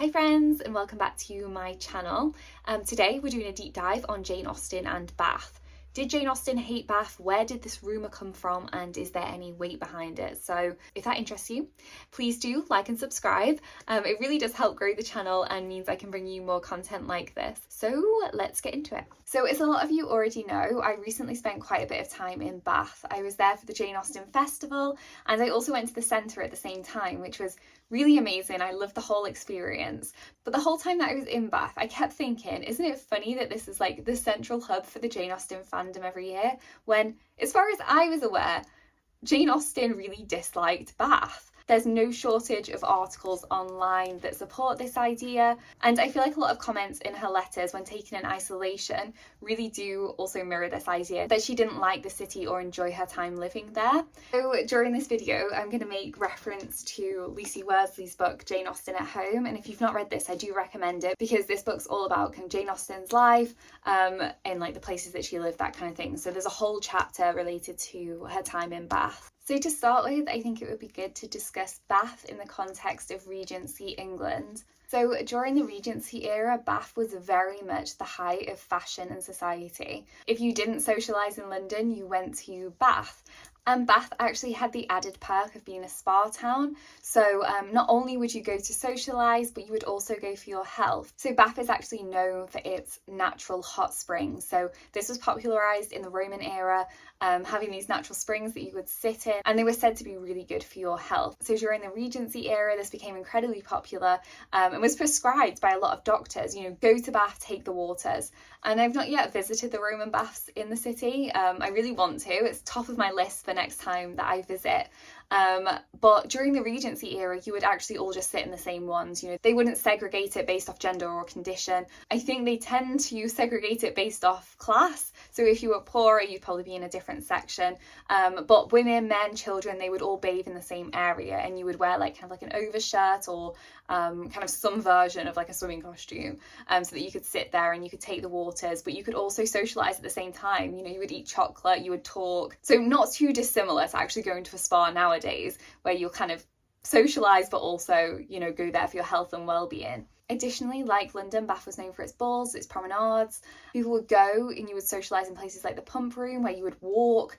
Hi friends, and welcome back to my channel. Today we're doing a deep dive on Jane Austen and Bath. Did Jane Austen hate Bath? Where did this rumour come from, and is there any weight behind it? So if that interests you, please do like and subscribe. It really does help grow the channel and means I can bring you more content like this. So let's get into it. So as a lot of you already know, I recently spent quite a bit of time in Bath. I was there for the Jane Austen Festival, and I also went to the centre at the same time, which was really amazing. I loved the whole experience. But the whole time that I was in Bath, I kept thinking, isn't it funny that this is like the central hub for the Jane Austen fandom every year, when, as far as I was aware, Jane Austen really disliked Bath. There's no shortage of articles online that support this idea, and I feel like a lot of comments in her letters when taken in isolation really do also mirror this idea that she didn't like the city or enjoy her time living there. So during this video I'm going to make reference to Lucy Worsley's book Jane Austen at Home, and if you've not read this I do recommend it, because this book's all about kind of Jane Austen's life and like the places that she lived, that kind of thing. So there's a whole chapter related to her time in Bath. So to start with, I think it would be good to discuss Bath in the context of Regency England. So during the Regency era, Bath was very much the height of fashion and society. If you didn't socialise in London, you went to Bath. And Bath actually had the added perk of being a spa town. So not only would you go to socialise, but you would also go for your health. So Bath is actually known for its natural hot springs. So this was popularised in the Roman era, having these natural springs that you would sit in, and they were said to be really good for your health. So during the Regency era, this became incredibly popular and was prescribed by a lot of doctors. You know, go to Bath, take the waters. And I've not yet visited the Roman baths in the city. I really want to. It's top of my list for next time that I visit. But during the Regency era, you would actually all just sit in the same ones. You know, they wouldn't segregate it based off gender or condition. I think they tend to segregate it based off class. So if you were poorer, you'd probably be in a different section. But women, men, children, they would all bathe in the same area, and you would wear like kind of like an overshirt or kind of some version of like a swimming costume, so that you could sit there and you could take the waters, but you could also socialise at the same time. You know, you would eat chocolate, you would talk. So not too dissimilar to actually going to a spa nowadays, where you'll kind of socialise but also, you know, go there for your health and well-being. Additionally, like London, Bath was known for its balls, its promenades. People would go and you would socialise in places like the Pump Room, where you would walk.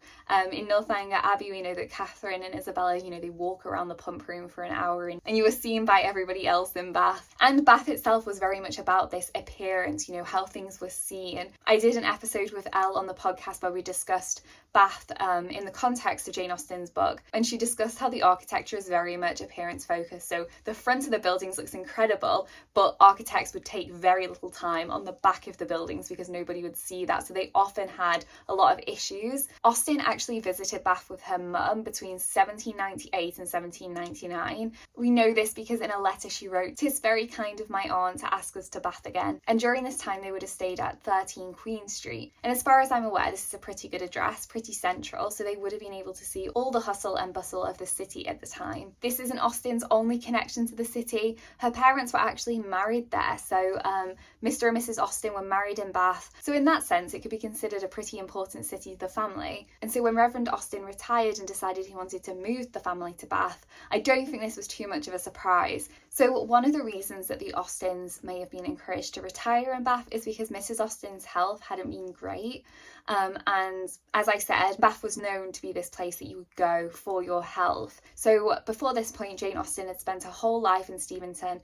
In Northanger Abbey, we know that Catherine and Isabella, you know, they walk around the Pump Room for an hour, and you were seen by everybody else in Bath. And Bath itself was very much about this appearance, you know, how things were seen. I did an episode with Elle on the podcast where we discussed Bath in the context of Jane Austen's book, and she discussed how the architecture is very much appearance focused. So the front of the buildings looks incredible, but architects would take very little time on the back of the buildings because nobody would see that. So they often had a lot of issues. Austen actually visited Bath with her mum between 1798 and 1799. We know this because in a letter she wrote, "'Tis very kind of my aunt to ask us to Bath again." And during this time they would have stayed at 13 Queen Street. And as far as I'm aware, this is a pretty good address, pretty central, so they would have been able to see all the hustle and bustle of the city at the time. This isn't Austen's only connection to the city. Her parents were actually married there, so Mr. and Mrs. Austen were married in Bath, so in that sense it could be considered a pretty important city to the family. And so when Reverend Austen retired and decided he wanted to move the family to Bath, I don't think this was too much of a surprise. So one of the reasons that the Austens may have been encouraged to retire in Bath is because Mrs. Austen's health hadn't been great, and as I said, Bath was known to be this place that you would go for your health. So before this point, Jane Austen had spent her whole life in Steventon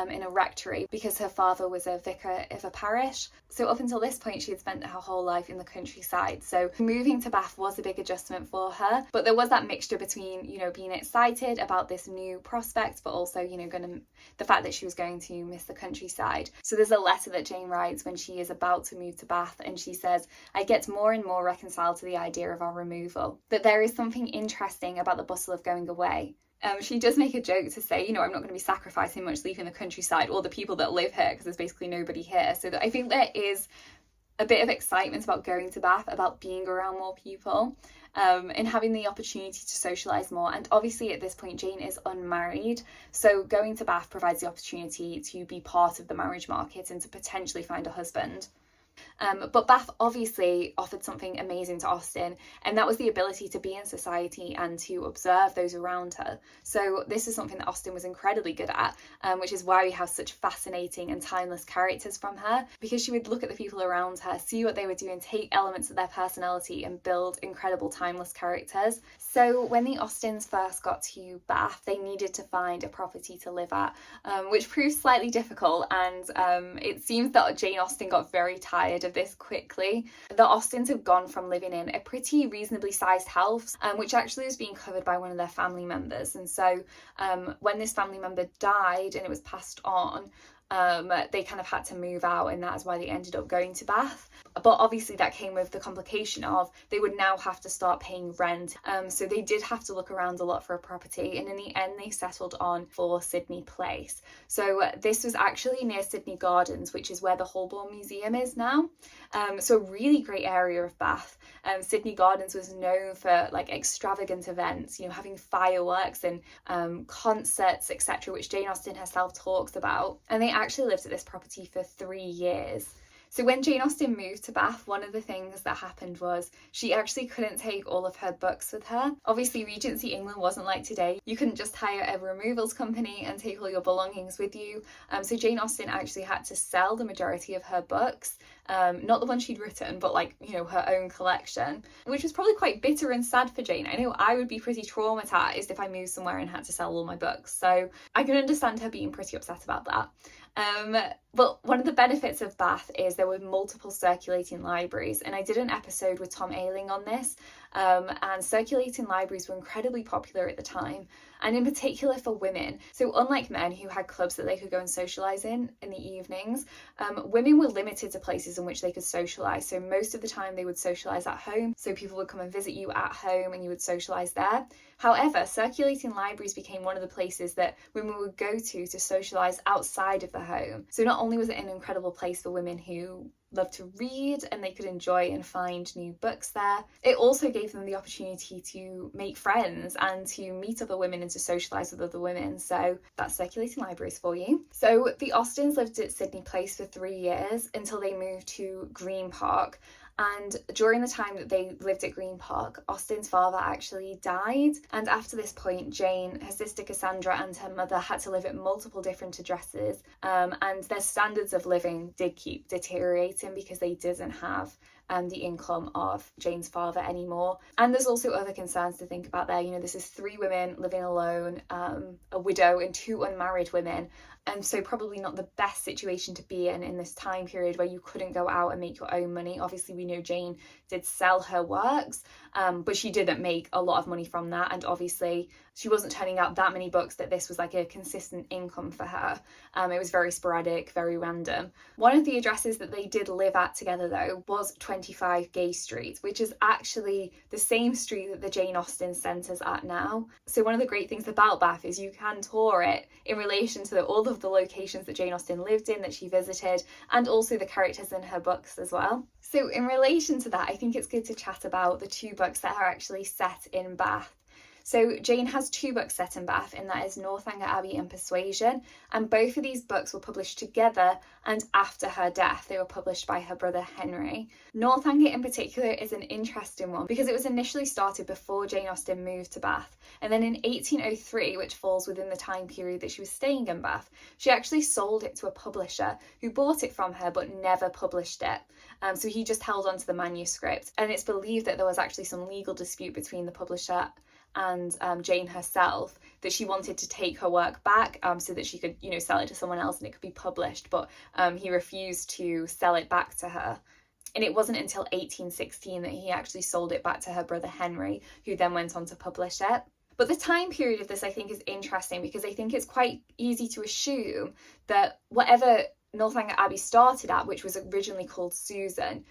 in a rectory because her father was a vicar of a parish. So up until this point she had spent her whole life in the countryside, so moving to Bath was a big adjustment for her. But there was that mixture between, you know, being excited about this new prospect, but also, you know, the fact that she was going to miss the countryside. So there's a letter that Jane writes when she is about to move to Bath, and she says, "I get more and more reconciled to the idea of our removal, that there is something interesting about the bustle of going away." She does make a joke to say, you know, I'm not going to be sacrificing much leaving the countryside or the people that live here, because there's basically nobody here. So I think there is a bit of excitement about going to Bath, about being around more people, and having the opportunity to socialise more. And obviously at this point Jane is unmarried, so going to Bath provides the opportunity to be part of the marriage market and to potentially find a husband. But Bath obviously offered something amazing to Austen, and that was the ability to be in society and to observe those around her. So this is something that Austen was incredibly good at, which is why we have such fascinating and timeless characters from her, because she would look at the people around her, see what they were doing, take elements of their personality and build incredible timeless characters. So when the Austens first got to Bath, they needed to find a property to live at, which proved slightly difficult, and it seems that Jane Austen got very tired of this quickly. The Austens have gone from living in a pretty reasonably sized house, which actually was being covered by one of their family members, and so when this family member died and it was passed on, they kind of had to move out, and that is why they ended up going to Bath. But obviously that came with the complication of they would now have to start paying rent, so they did have to look around a lot for a property, and in the end they settled on for Sydney Place. So this was actually near Sydney Gardens, which is where the Holborn Museum is now. So a really great area of Bath. Sydney Gardens was known for like extravagant events, you know, having fireworks and concerts, etc., which Jane Austen herself talks about. And they actually lived at this property for 3 years. So when Jane Austen moved to Bath, one of the things that happened was she actually couldn't take all of her books with her. Obviously, Regency England wasn't like today. You couldn't just hire a removals company and take all your belongings with you. So Jane Austen actually had to sell the majority of her books. Not the ones she'd written, but like, you know, her own collection, which was probably quite bitter and sad for Jane. I know I would be pretty traumatized if I moved somewhere and had to sell all my books. So I can understand her being pretty upset about that. But one of the benefits of Bath is there were multiple circulating libraries, and I did an episode with Tom Ayling on this, and circulating libraries were incredibly popular at the time, and in particular for women. So unlike men who had clubs that they could go and socialise in the evenings, women were limited to places in which they could socialise. So most of the time they would socialise at home, so people would come and visit you at home and you would socialise there. However, circulating libraries became one of the places that women would go to socialise outside of the home. So not only was it an incredible place for women who loved to read and they could enjoy and find new books there, it also gave them the opportunity to make friends and to meet other women and to socialise with other women. So that's circulating libraries for you. So the Austens lived at Sydney Place for 3 years until they moved to Green Park. And during the time that they lived at Green Park, Austen's father actually died. And after this point, Jane, her sister Cassandra, and her mother had to live at multiple different addresses. And their standards of living did keep deteriorating because they didn't have the income of Jane's father anymore. And there's also other concerns to think about there. You know, this is 3 women living alone, a widow and 2 unmarried women. And so probably not the best situation to be in this time period where you couldn't go out and make your own money. Obviously, we know Jane did sell her works, but she didn't make a lot of money from that. And obviously, she wasn't turning out that many books that this was like a consistent income for her. It was very sporadic, very random. One of the addresses that they did live at together, though, was 25 Gay Street, which is actually the same street that the Jane Austen Centre's at now. So one of the great things about Bath is you can tour it in relation to all of the locations that Jane Austen lived in, that she visited, and also the characters in her books as well. So in relation to that, I think it's good to chat about the 2 books that are actually set in Bath. So Jane has 2 books set in Bath, and that is Northanger Abbey and Persuasion, and both of these books were published together and after her death. They were published by her brother Henry. Northanger in particular is an interesting one because it was initially started before Jane Austen moved to Bath, and then in 1803, which falls within the time period that she was staying in Bath, she actually sold it to a publisher who bought it from her but never published it. So he just held on to the manuscript, and it's believed that there was actually some legal dispute between the publisher and Jane herself, that she wanted to take her work back so that she could, you know, sell it to someone else and it could be published, but he refused to sell it back to her. And it wasn't until 1816 that he actually sold it back to her brother Henry, who then went on to publish it. But the time period of this, I think, is interesting because I think it's quite easy to assume that whatever Northanger Abbey started at, which was originally called Susan,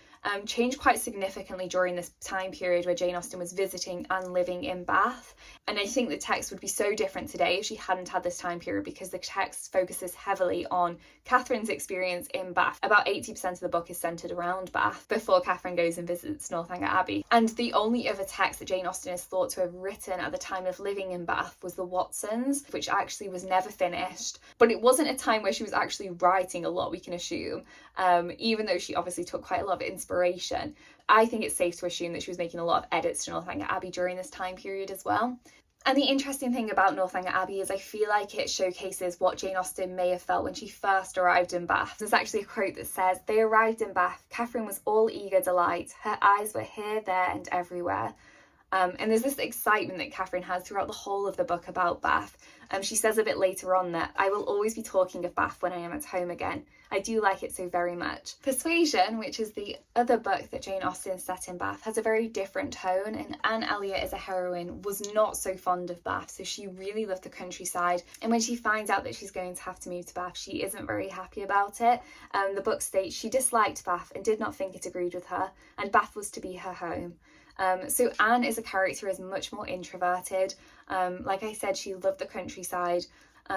changed quite significantly during this time period where Jane Austen was visiting and living in Bath. And I think the text would be so different today if she hadn't had this time period, because the text focuses heavily on Catherine's experience in Bath. About 80% of the book is centred around Bath before Catherine goes and visits Northanger Abbey. And the only other text that Jane Austen is thought to have written at the time of living in Bath was the Watsons, which actually was never finished. But it wasn't a time where she was actually writing a lot, we can assume, even though she obviously took quite a lot of inspiration. I think it's safe to assume that she was making a lot of edits to Northanger Abbey during this time period as well. And the interesting thing about Northanger Abbey is I feel like it showcases what Jane Austen may have felt when she first arrived in Bath. There's actually a quote that says, "They arrived in Bath. Catherine was all eager delight. Her eyes were here, there and everywhere." And there's this excitement that Catherine has throughout the whole of the book about Bath. She says a bit later on that, "I will always be talking of Bath when I am at home again. I do like it so very much." Persuasion, which is the other book that Jane Austen set in Bath, has a very different tone, and Anne Elliot as a heroine was not so fond of Bath, so she really loved the countryside. And when she finds out that she's going to have to move to Bath, she isn't very happy about it. The book states she disliked Bath and did not think it agreed with her, and Bath was to be her home. So Anne as a character is much more introverted. Like I said, she loved the countryside.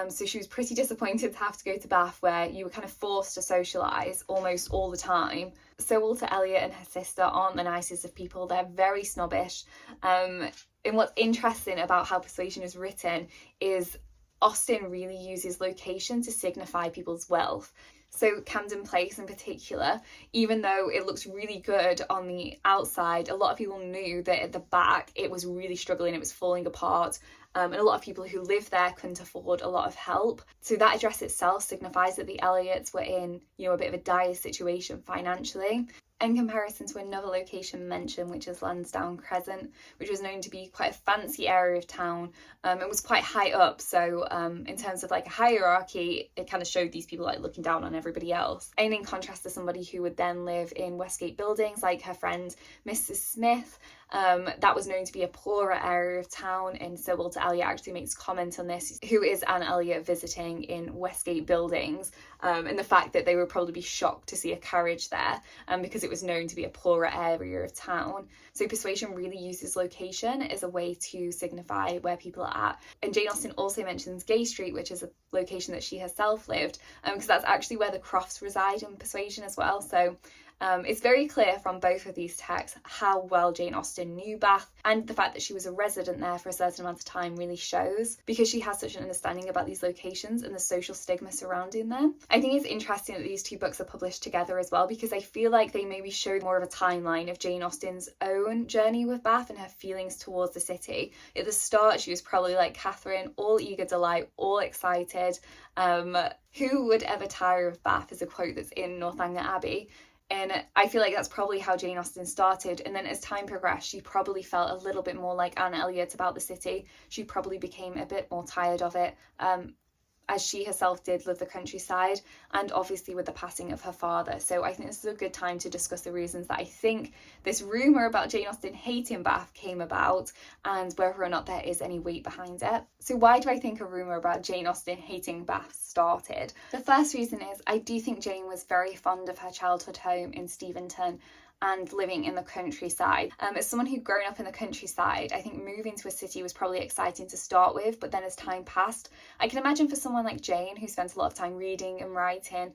So she was pretty disappointed to have to go to Bath, where you were kind of forced to socialise almost all the time. So Walter Elliot and her sister aren't the nicest of people. They're very snobbish. And what's interesting about how Persuasion is written is Austen really uses location to signify people's wealth. So Camden Place in particular, even though it looks really good on the outside, a lot of people knew that at the back it was really struggling, it was falling apart, and a lot of people who lived there couldn't afford a lot of help. So that address itself signifies that the Elliots were in, a bit of a dire situation financially. In comparison to another location mentioned, which is Lansdowne Crescent, which was known to be quite a fancy area of town. It was quite high up, so in terms of like a hierarchy, it kind of showed these people like looking down on everybody else. And in contrast to somebody who would then live in Westgate Buildings, like her friend Mrs. Smith, that was known to be a poorer area of town. And so Walter Elliot actually makes comment on this, who is Anne Elliot visiting in Westgate Buildings, and the fact that they would probably be shocked to see a carriage there, because it was known to be a poorer area of town. So Persuasion really uses location as a way to signify where people are at. And Jane Austen also mentions Gay Street, which is a location that she herself lived, because that's actually where the Crofts reside in Persuasion as well. So it's very clear from both of these texts how well Jane Austen knew Bath, and the fact that she was a resident there for a certain amount of time really shows, because she has such an understanding about these locations and the social stigma surrounding them. I think it's interesting that these two books are published together as well, because I feel like they maybe show more of a timeline of Jane Austen's own journey with Bath and her feelings towards the city. At the start, she was probably like Catherine, all eager delight, all excited. Who would ever tire of Bath is a quote that's in Northanger Abbey. And I feel like that's probably how Jane Austen started. And then as time progressed, she probably felt a little bit more like Anne Elliot about the city. She probably became a bit more tired of it, as she herself did live the countryside, and obviously with the passing of her father. So I think this is a good time to discuss the reasons that I think this rumour about Jane Austen hating Bath came about, and whether or not there is any weight behind it. So why do I think a rumour about Jane Austen hating Bath started? The first reason is I do think Jane was very fond of her childhood home in Steventon and living in the countryside. As someone who'd grown up in the countryside, I think moving to a city was probably exciting to start with, but then as time passed, I can imagine for someone like Jane, who spent a lot of time reading and writing,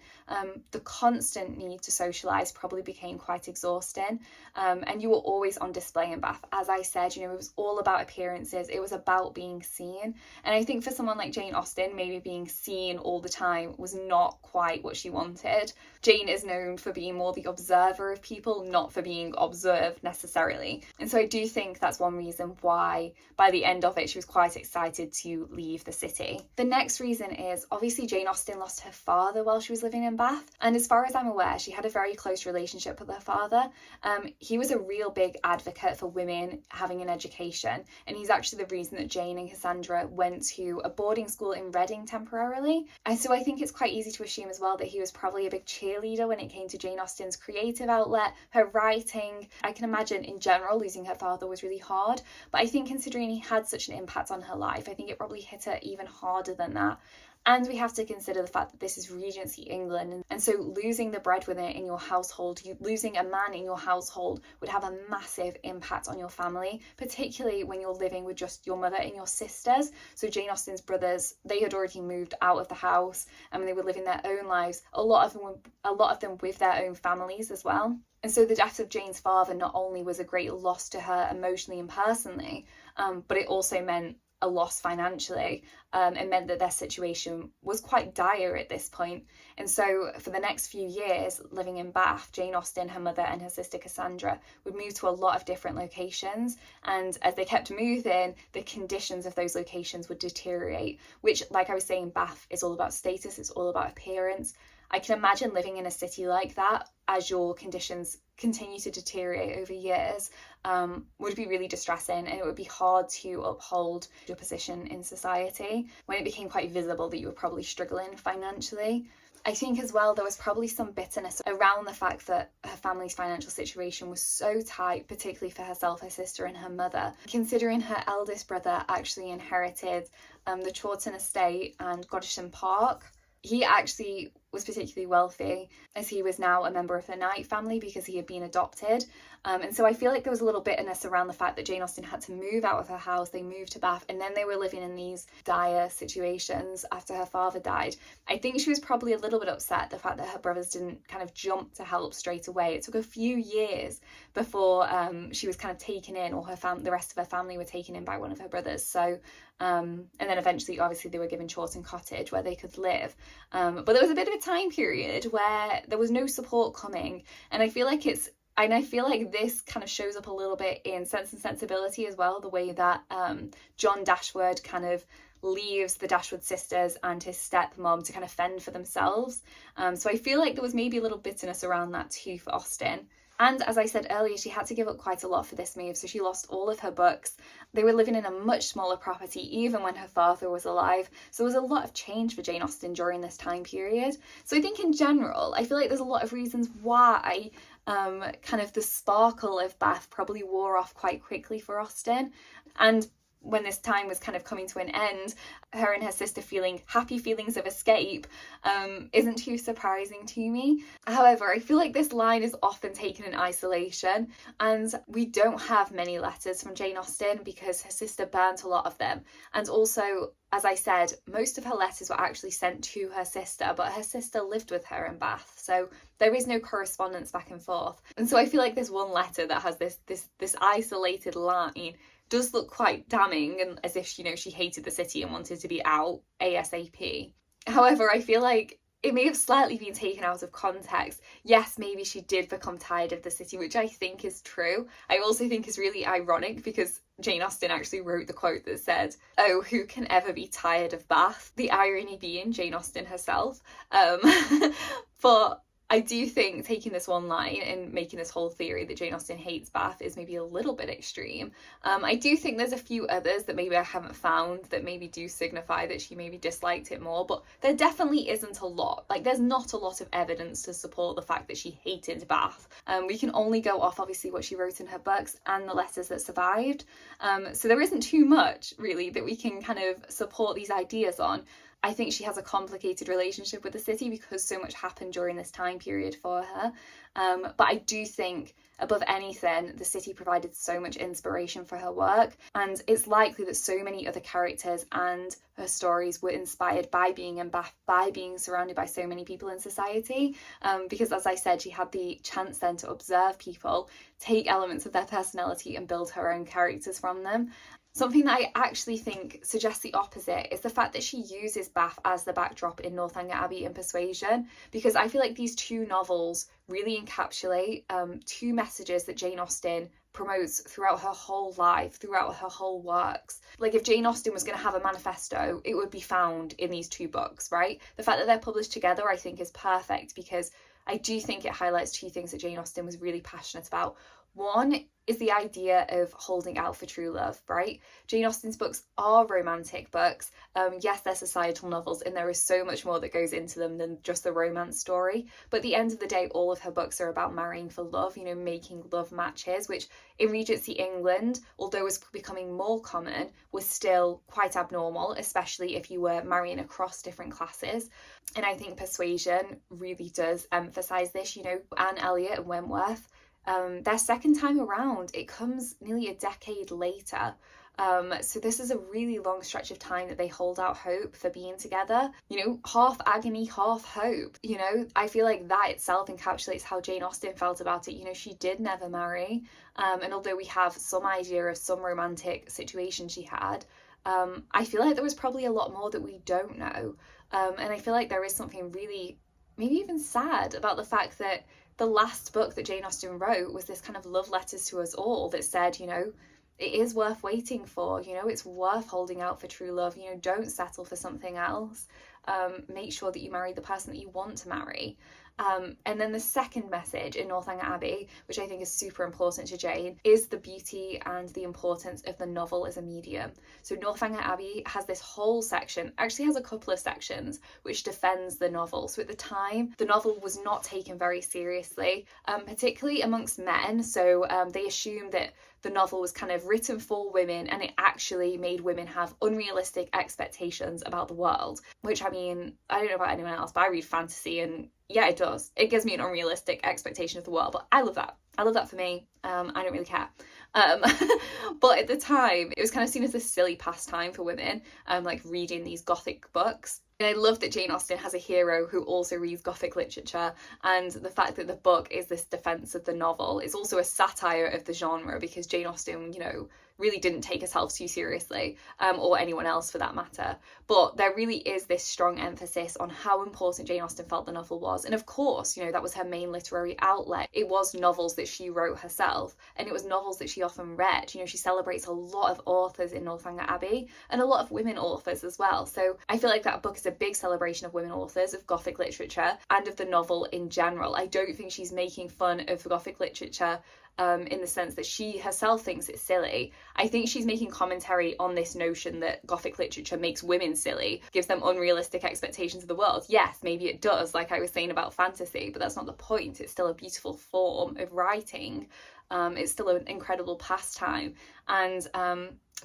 the constant need to socialise probably became quite exhausting. And you were always on display in Bath. As I said, it was all about appearances, it was about being seen. And I think for someone like Jane Austen, maybe being seen all the time was not quite what she wanted. Jane is known for being more the observer of people, not for being observed necessarily. And so I do think that's one reason why by the end of it she was quite excited to leave the city. The next reason is obviously Jane Austen lost her father while she was living in Bath, and as far as I'm aware she had a very close relationship with her father. He was a real big advocate for women having an education, and he's actually the reason that Jane and Cassandra went to a boarding school in Reading temporarily. And so I think it's quite easy to assume as well that he was probably a big cheerleader when it came to Jane Austen's creative outlet, her writing. I can imagine in general losing her father was really hard, but I think considering he had such an impact on her life, I think it probably hit her even harder than that. And we have to consider the fact that this is Regency England. And so losing the breadwinner in your household, losing a man in your household would have a massive impact on your family, particularly when you're living with just your mother and your sisters. So Jane Austen's brothers, they had already moved out of the house and they were living their own lives, a lot of them with their own families as well. And so the death of Jane's father not only was a great loss to her emotionally and personally, but it also meant a loss financially. It meant that their situation was quite dire at this point. And so for the next few years living in Bath, Jane Austen, her mother and her sister Cassandra would move to a lot of different locations. And as they kept moving, the conditions of those locations would deteriorate, which, like I was saying, Bath is all about status, it's all about appearance. I can imagine living in a city like that as your conditions continue to deteriorate over years would be really distressing, and it would be hard to uphold your position in society when it became quite visible that you were probably struggling financially. I think as well there was probably some bitterness around the fact that her family's financial situation was so tight, particularly for herself, her sister and her mother, considering her eldest brother actually inherited the Chawton estate and Godmersham Park. He actually was particularly wealthy, as he was now a member of the Knight family because he had been adopted. And so I feel like there was a little bitterness around the fact that Jane Austen had to move out of her house. They moved to Bath and then they were living in these dire situations after her father died. I think she was probably a little bit upset the fact that her brothers didn't kind of jump to help straight away. It took a few years before she was kind of taken in, or the rest of her family were taken in by one of her brothers. So and then eventually obviously they were given Chawton Cottage where they could live. But there was a bit of a time period where there was no support coming, and I feel like this kind of shows up a little bit in Sense and Sensibility as well, the way that John Dashwood kind of leaves the Dashwood sisters and his stepmom to kind of fend for themselves. So I feel like there was maybe a little bitterness around that too for Austen. And as I said earlier, she had to give up quite a lot for this move, so she lost all of her books. They were living in a much smaller property even when her father was alive, so there was a lot of change for Jane Austen during this time period. So I think in general, I feel like there's a lot of reasons why kind of the sparkle of Bath probably wore off quite quickly for Austen. And when this time was kind of coming to an end, her and her sister feeling happy feelings of escape isn't too surprising to me. However, I feel like this line is often taken in isolation, and we don't have many letters from Jane Austen because her sister burnt a lot of them. And also, as I said, most of her letters were actually sent to her sister, but her sister lived with her in Bath, so there is no correspondence back and forth. And so I feel like this one letter that has this isolated line does look quite damning, and as if, you know, she hated the city and wanted to be out ASAP. However, I feel like it may have slightly been taken out of context. Yes, maybe she did become tired of the city, which I think is true. I also think is really ironic because Jane Austen actually wrote the quote that said, "Oh, who can ever be tired of Bath?" The irony being Jane Austen herself. But I do think taking this one line and making this whole theory that Jane Austen hates Bath is maybe a little bit extreme. I do think there's a few others that maybe I haven't found that maybe do signify that she maybe disliked it more, but there definitely isn't a lot. Like, there's not a lot of evidence to support the fact that she hated Bath. We can only go off obviously what she wrote in her books and the letters that survived. So there isn't too much really that we can kind of support these ideas on. I think she has a complicated relationship with the city because so much happened during this time period for her. But I do think, above anything, the city provided so much inspiration for her work. And it's likely that so many other characters and her stories were inspired by being in Bath, by being surrounded by so many people in society. Because, as I said, she had the chance then to observe people, take elements of their personality and build her own characters from them. Something that I actually think suggests the opposite is the fact that she uses Bath as the backdrop in Northanger Abbey and Persuasion, because I feel like these two novels really encapsulate two messages that Jane Austen promotes throughout her whole life, throughout her whole works. Like, if Jane Austen was going to have a manifesto, it would be found in these two books, right? The fact that they're published together, I think, is perfect because I do think it highlights two things that Jane Austen was really passionate about. One is the idea of holding out for true love, right? Jane Austen's books are romantic books. Yes, they're societal novels, and there is so much more that goes into them than just the romance story. But at the end of the day, all of her books are about marrying for love, you know, making love matches, which in Regency England, although was becoming more common, was still quite abnormal, especially if you were marrying across different classes. And I think Persuasion really does emphasise this, you know, Anne Elliot and Wentworth. Their second time around, it comes nearly a decade later. So this is a really long stretch of time that they hold out hope for being together. You know, half agony, half hope. You know, I feel like that itself encapsulates how Jane Austen felt about it. You know, she did never marry. And although we have some idea of some romantic situation she had, I feel like there was probably a lot more that we don't know. And I feel like there is something really, maybe even sad about the fact that the last book that Jane Austen wrote was this kind of love letters to us all that said, you know, it is worth waiting for, you know, it's worth holding out for true love, you know, don't settle for something else. Make sure that you marry the person that you want to marry. And then the second message in Northanger Abbey, which I think is super important to Jane, is the beauty and the importance of the novel as a medium. So Northanger Abbey has this whole section, actually has a couple of sections, which defends the novel. So at the time, the novel was not taken very seriously, particularly amongst men. So they assumed that the novel was kind of written for women, and it actually made women have unrealistic expectations about the world, which, I mean, I don't know about anyone else, but I read fantasy, and yeah, it does. It gives me an unrealistic expectation of the world, but I love that. I love that for me. I don't really care. But at the time, it was kind of seen as a silly pastime for women, like reading these Gothic books. And I love that Jane Austen has a hero who also reads Gothic literature, and the fact that the book is this defense of the novel is also a satire of the genre, because Jane Austen, you know, really didn't take herself too seriously, or anyone else for that matter. But there really is this strong emphasis on how important Jane Austen felt the novel was. And of course, you know, that was her main literary outlet. It was novels that she wrote herself, and it was novels that she often read. You know, she celebrates a lot of authors in Northanger Abbey, and a lot of women authors as well. So I feel like that book is a big celebration of women authors, of Gothic literature, and of the novel in general. I don't think she's making fun of Gothic literature in the sense that she herself thinks it's silly. I think she's making commentary on this notion that Gothic literature makes women silly, gives them unrealistic expectations of the world. Yes, maybe it does, like I was saying about fantasy, but that's not the point. It's still a beautiful form of writing. It's still an incredible pastime. And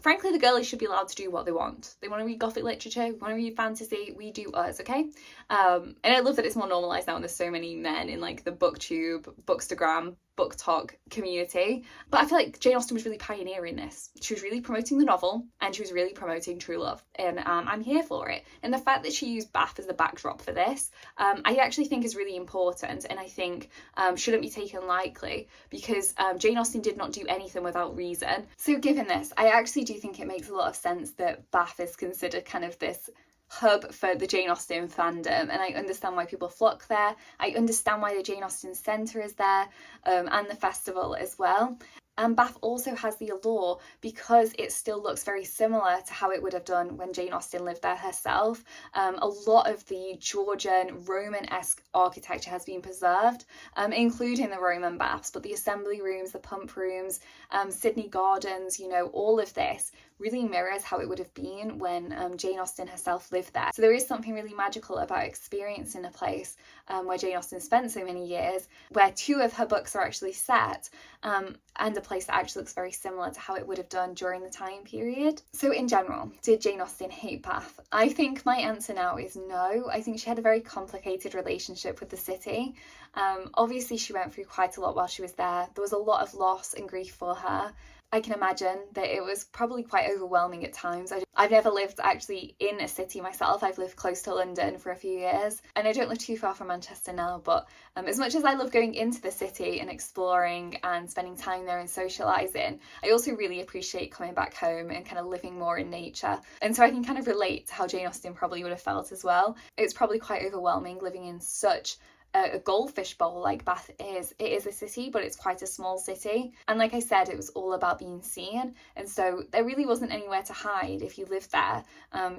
frankly, the girlies should be allowed to do what they want. They want to read Gothic literature, we want to read fantasy, we do us, okay? And I love that it's more normalised now, and there's so many men in like the booktube, bookstagram, book talk community. But I feel like Jane Austen was really pioneering this. She was really promoting the novel, and she was really promoting true love, and I'm here for it. And the fact that she used Bath as the backdrop for this, I actually think is really important, and I think shouldn't be taken lightly, because Jane Austen did not do anything without reason. So given this, I actually do think it makes a lot of sense that Bath is considered kind of this hub for the Jane Austen fandom, and I understand why people flock there. I understand why the Jane Austen Centre is there, and the festival as well. And Bath also has the allure because it still looks very similar to how it would have done when Jane Austen lived there herself. A lot of the Georgian Roman-esque architecture has been preserved, including the Roman baths, but the assembly rooms, the pump rooms, Sydney Gardens, you know, all of this really mirrors how it would have been when Jane Austen herself lived there. So there is something really magical about experiencing a place where Jane Austen spent so many years, where two of her books are actually set, and a place that actually looks very similar to how it would have done during the time period. So in general, did Jane Austen hate Bath? I think my answer now is no. I think she had a very complicated relationship with the city. Obviously she went through quite a lot while she was there. There was a lot of loss and grief for her. I can imagine that it was probably quite overwhelming at times. I've never lived actually in a city myself. I've lived close to London for a few years, and I don't live too far from Manchester now, but as much as I love going into the city and exploring and spending time there and socialising, I also really appreciate coming back home and kind of living more in nature. And so I can kind of relate to how Jane Austen probably would have felt as well. It's probably quite overwhelming living in such a goldfish bowl like Bath is. It is a city, but it's quite a small city, and like I said, it was all about being seen, and so there really wasn't anywhere to hide if you lived there.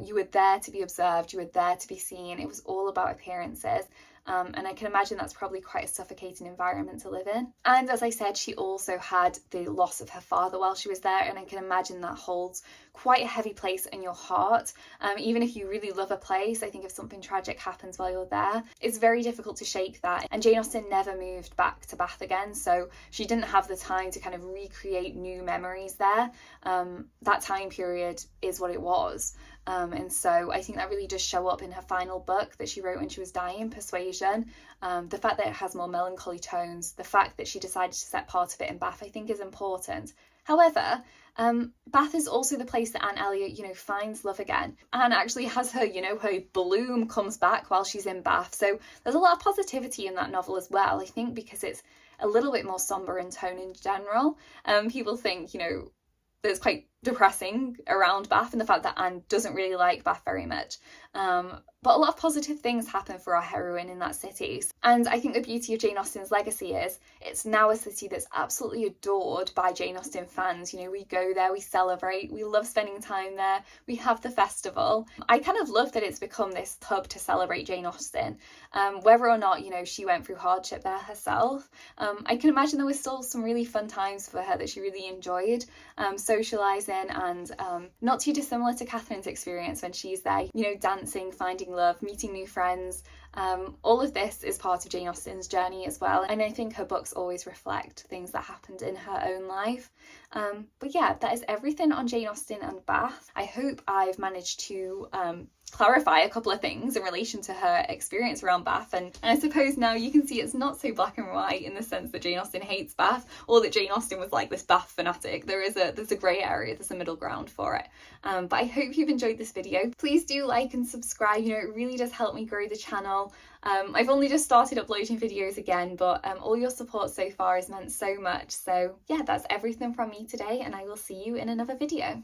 You were there to be observed, you were there to be seen. It was all about appearances, and I can imagine that's probably quite a suffocating environment to live in. And as I said, she also had the loss of her father while she was there, and I can imagine that holds quite a heavy place in your heart. Even if you really love a place, I think if something tragic happens while you're there, it's very difficult to shake that. And Jane Austen never moved back to Bath again, so she didn't have the time to kind of recreate new memories there. That time period is what it was. And so I think that really does show up in her final book that she wrote when she was dying, Persuasion. The fact that it has more melancholy tones, the fact that she decided to set part of it in Bath, I think is important. However, Bath is also the place that Anne Elliot, finds love again. Anne actually has her, her bloom comes back while she's in Bath. So there's a lot of positivity in that novel as well, I think, because it's a little bit more sombre in tone in general. People think, that it's quite depressing around Bath, and the fact that Anne doesn't really like Bath very much. But a lot of positive things happen for our heroine in that city. And I think the beauty of Jane Austen's legacy is it's now a city that's absolutely adored by Jane Austen fans. We go there, we celebrate, we love spending time there, we have the festival. I kind of love that it's become this hub to celebrate Jane Austen. Whether or not, she went through hardship there herself, I can imagine there was still some really fun times for her that she really enjoyed, socialising, and not too dissimilar to Catherine's experience when she's there, dancing, finding love, meeting new friends. All of this is part of Jane Austen's journey as well, and I think her books always reflect things that happened in her own life. But yeah, that is everything on Jane Austen and Bath. I hope I've managed to clarify a couple of things in relation to her experience around Bath, and I suppose now you can see it's not so black and white in the sense that Jane Austen hates Bath or that Jane Austen was like this Bath fanatic. There's a grey area, there's a middle ground for it. But I hope you've enjoyed this video. Please do like and subscribe, it really does help me grow the channel. I've only just started uploading videos again, but all your support so far has meant so much. So yeah, that's everything from me today, and I will see you in another video.